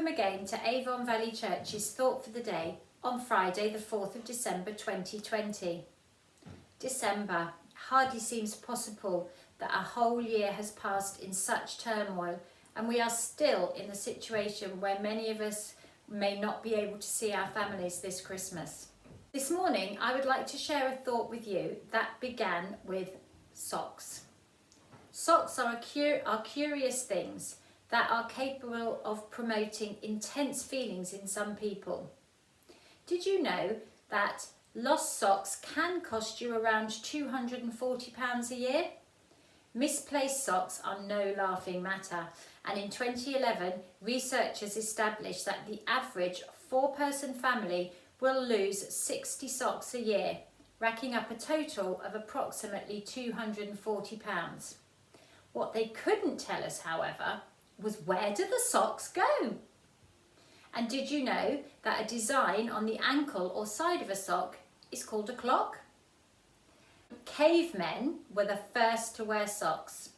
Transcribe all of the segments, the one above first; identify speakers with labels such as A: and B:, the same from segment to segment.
A: Welcome again to Avon Valley Church's Thought for the Day on Friday the 4th of December 2020. December hardly seems possible that a whole year has passed in such turmoil, and we are still in a situation where many of us may not be able to see our families this Christmas. This morning I would like to share a thought with you that began with socks. Socks are curious things that are capable of promoting intense feelings in some people. Did you know that lost socks can cost you around £240 a year? Misplaced socks are no laughing matter, and in 2011 researchers established that the average four-person family will lose 60 socks a year, racking up a total of approximately £240. What they couldn't tell us, however, was where do the socks go? And did you know that a design on the ankle or side of a sock is called a clock? Cavemen were the first to wear socks.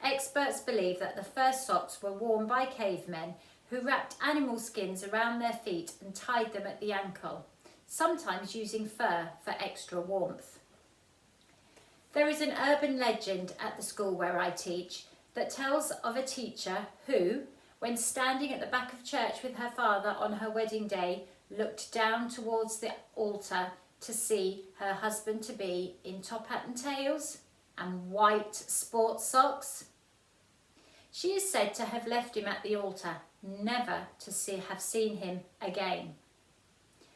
A: Experts believe that the first socks were worn by cavemen who wrapped animal skins around their feet and tied them at the ankle, sometimes using fur for extra warmth. There is an urban legend at the school where I teach that tells of a teacher who, when standing at the back of church with her father on her wedding day, looked down towards the altar to see her husband-to-be in top hat and tails and white sports socks. She is said to have left him at the altar, never to have seen him again.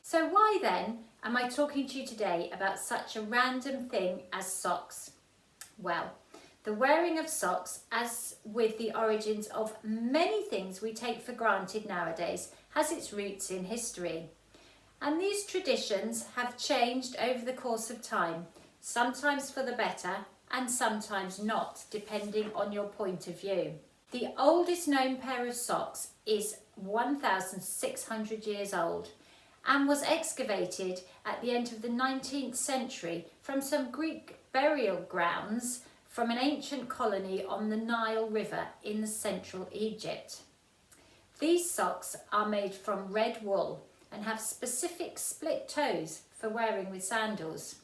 A: So why then am I talking to you today about such a random thing as socks? Well, the wearing of socks, as with the origins of many things we take for granted nowadays, has its roots in history. And these traditions have changed over the course of time, sometimes for the better and sometimes not, depending on your point of view. The oldest known pair of socks is 1,600 years old and was excavated at the end of the 19th century from some Greek burial grounds from an ancient colony on the Nile River in central Egypt. These socks are made from red wool and have specific split toes for wearing with sandals.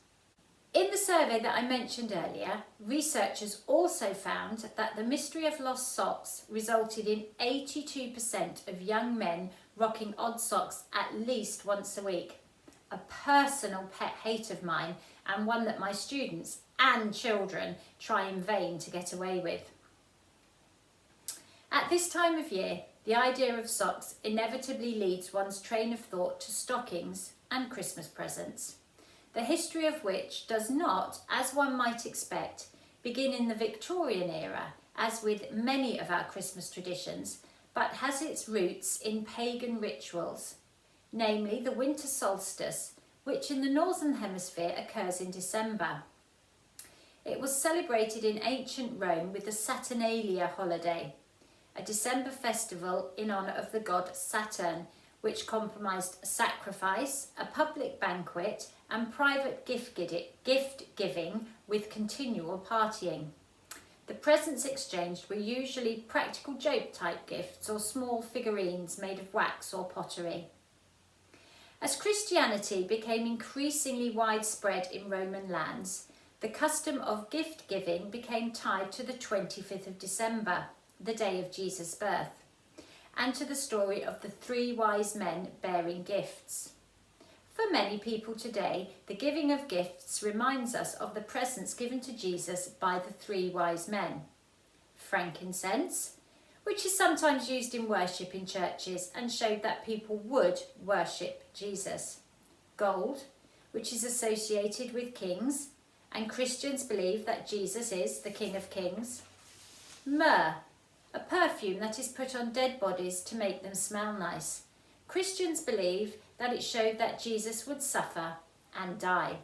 A: In the survey that I mentioned earlier, researchers also found that the mystery of lost socks resulted in 82% of young men rocking odd socks at least once a week. A personal pet hate of mine, and one that my students and children try in vain to get away with. At this time of year, the idea of socks inevitably leads one's train of thought to stockings and Christmas presents, the history of which does not, as one might expect, begin in the Victorian era, as with many of our Christmas traditions, but has its roots in pagan rituals, namely the winter solstice, which in the Northern Hemisphere occurs in December. It was celebrated in ancient Rome with the Saturnalia holiday, a December festival in honour of the god Saturn, which comprised sacrifice, a public banquet and private gift giving with continual partying. The presents exchanged were usually practical joke type gifts or small figurines made of wax or pottery. As Christianity became increasingly widespread in Roman lands, the custom of gift giving became tied to the 25th of December, the day of Jesus' birth, and to the story of the three wise men bearing gifts. For many people today, the giving of gifts reminds us of the presents given to Jesus by the three wise men. Frankincense, which is sometimes used in worship in churches and showed that people would worship Jesus. Gold, which is associated with kings, and Christians believe that Jesus is the King of Kings. Myrrh, a perfume that is put on dead bodies to make them smell nice. Christians believe that it showed that Jesus would suffer and die.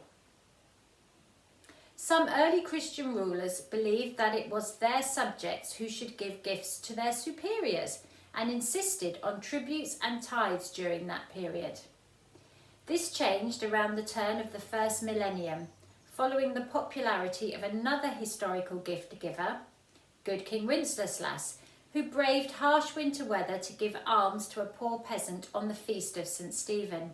A: Some early Christian rulers believed that it was their subjects who should give gifts to their superiors and insisted on tributes and tithes during that period. This changed around the turn of the first millennium, following the popularity of another historical gift giver, Good King Wenceslas, who braved harsh winter weather to give alms to a poor peasant on the feast of St. Stephen.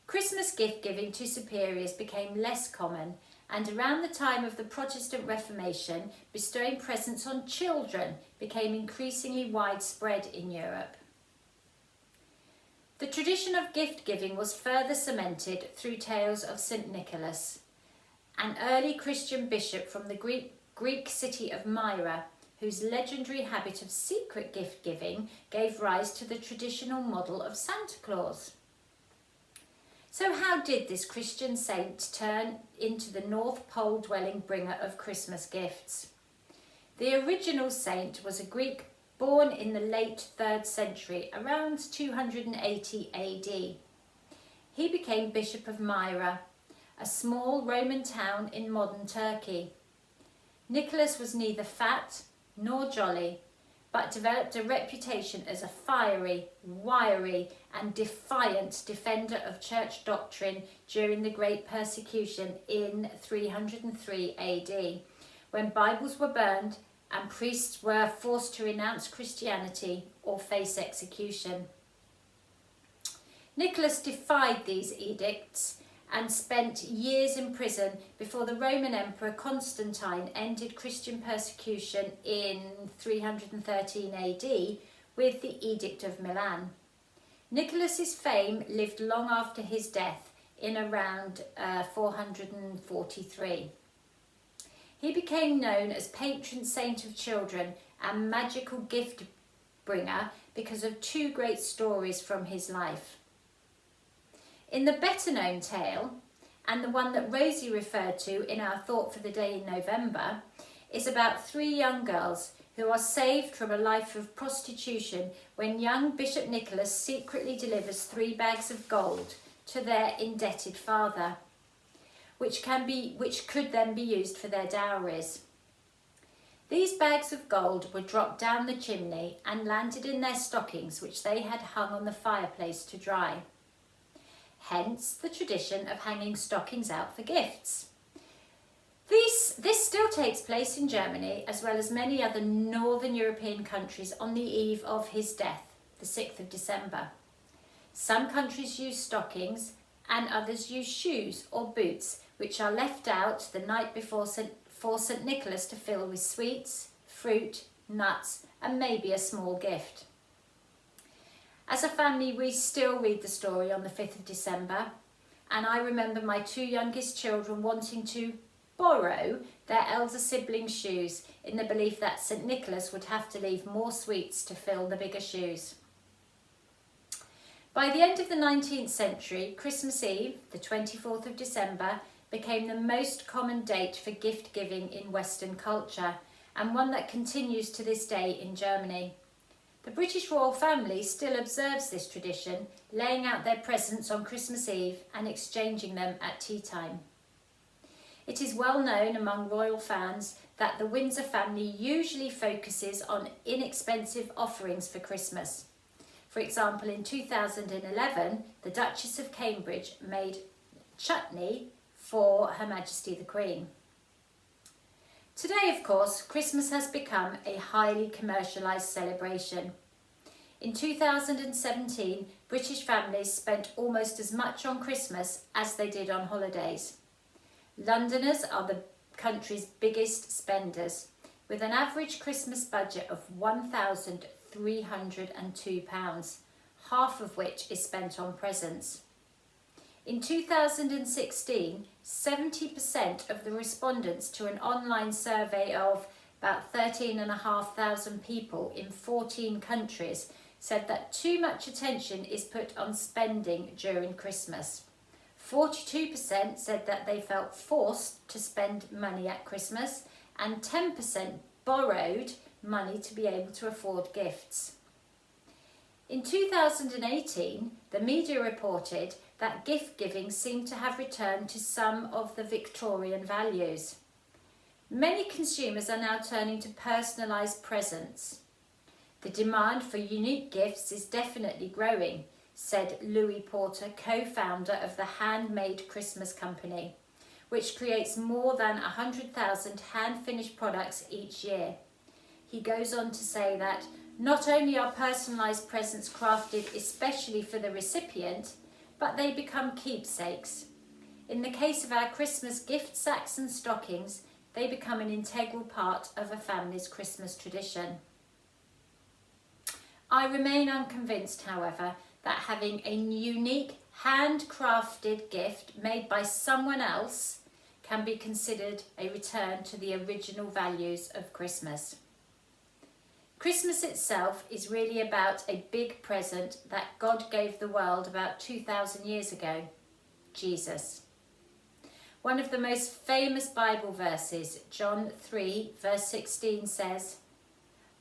A: Christmas gift giving to superiors became less common, and around the time of the Protestant Reformation, bestowing presents on children became increasingly widespread in Europe. The tradition of gift giving was further cemented through tales of St. Nicholas, an early Christian bishop from the Greek city of Myra, whose legendary habit of secret gift giving gave rise to the traditional model of Santa Claus. So how did this Christian saint turn into the North Pole dwelling bringer of Christmas gifts? The original saint was a Greek born in the late 3rd century, around 280 AD. He became Bishop of Myra, a small Roman town in modern Turkey. Nicholas was neither fat nor jolly, but developed a reputation as a fiery, wiry and defiant defender of church doctrine during the Great Persecution in 303 AD, when Bibles were burned and priests were forced to renounce Christianity or face execution. Nicholas defied these edicts and spent years in prison before the Roman Emperor Constantine ended Christian persecution in 313 AD with the Edict of Milan. Nicholas's fame lived long after his death in around 443. He became known as patron saint of children and magical gift bringer because of two great stories from his life. In the better known tale, and the one that Rosie referred to in our Thought for the Day in November, is about 3 young girls who are saved from a life of prostitution when young Bishop Nicholas secretly delivers 3 bags of gold to their indebted father, which could then be used for their dowries. These bags of gold were dropped down the chimney and landed in their stockings, which they had hung on the fireplace to dry. Hence the tradition of hanging stockings out for gifts. This still takes place in Germany as well as many other northern European countries on the eve of his death, the 6th of December. Some countries use stockings and others use shoes or boots, which are left out the night before for St. Nicholas to fill with sweets, fruit, nuts and maybe a small gift. As a family, we still read the story on the 5th of December, and I remember my 2 youngest children wanting to borrow their elder siblings' shoes in the belief that St. Nicholas would have to leave more sweets to fill the bigger shoes. By the end of the 19th century, Christmas Eve, the 24th of December, became the most common date for gift giving in Western culture, and one that continues to this day in Germany. The British royal family still observes this tradition, laying out their presents on Christmas Eve and exchanging them at tea time. It is well known among royal fans that the Windsor family usually focuses on inexpensive offerings for Christmas. For example, in 2011, the Duchess of Cambridge made chutney for Her Majesty the Queen. Today, of course, Christmas has become a highly commercialised celebration. In 2017, British families spent almost as much on Christmas as they did on holidays. Londoners are the country's biggest spenders, with an average Christmas budget of £1,302, half of which is spent on presents. In 2016, 70% of the respondents to an online survey of about 13,500 people in 14 countries said that too much attention is put on spending during Christmas. 42% said that they felt forced to spend money at Christmas, and 10% borrowed money to be able to afford gifts. In 2018, the media reported that gift giving seemed to have returned to some of the Victorian values. Many consumers are now turning to personalised presents. The demand for unique gifts is definitely growing, said Louis Porter, co-founder of the Handmade Christmas Company, which creates more than 100,000 hand-finished products each year. he goes on to say that not only are personalised presents crafted especially for the recipient, but they become keepsakes. In the case of our Christmas gift sacks and stockings, they become an integral part of a family's Christmas tradition. I remain unconvinced, however, that having a unique handcrafted gift made by someone else can be considered a return to the original values of Christmas. Christmas itself is really about a big present that God gave the world about 2,000 years ago, Jesus. One of the most famous Bible verses, John 3 verse 16 says,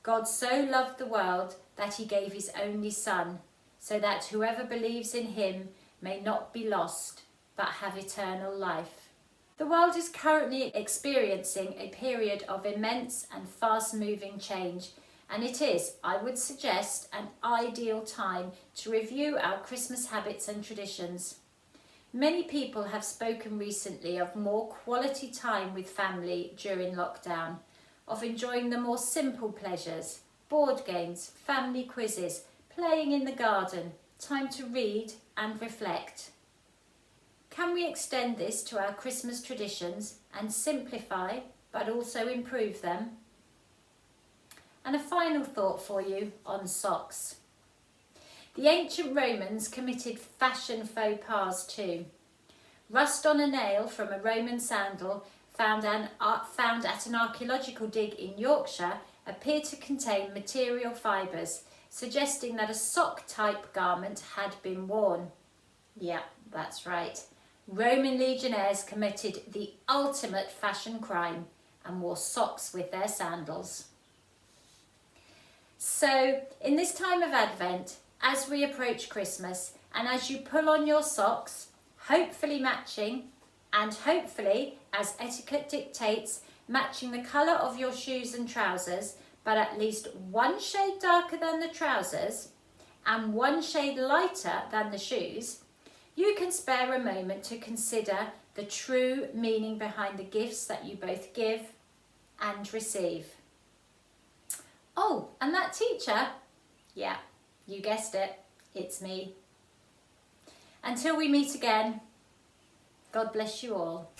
A: God so loved the world that he gave his only Son, so that whoever believes in him may not be lost, but have eternal life. The world is currently experiencing a period of immense and fast-moving change, and it is, I would suggest, an ideal time to review our Christmas habits and traditions. Many people have spoken recently of more quality time with family during lockdown, of enjoying the more simple pleasures, board games, family quizzes, playing in the garden, time to read and reflect. Can we extend this to our Christmas traditions and simplify but also improve them? And a final thought for you on socks. The ancient Romans committed fashion faux pas too. Rust on a nail from a Roman sandal found at an archaeological dig in Yorkshire appeared to contain material fibres, suggesting that a sock-type garment had been worn. Yeah, that's right. Roman legionnaires committed the ultimate fashion crime and wore socks with their sandals. So, in this time of Advent, as we approach Christmas, and as you pull on your socks, hopefully matching, and hopefully, as etiquette dictates, matching the colour of your shoes and trousers, but at least one shade darker than the trousers and one shade lighter than the shoes, you can spare a moment to consider the true meaning behind the gifts that you both give and receive. Oh, and that teacher, yeah, you guessed it, it's me. Until we meet again, God bless you all.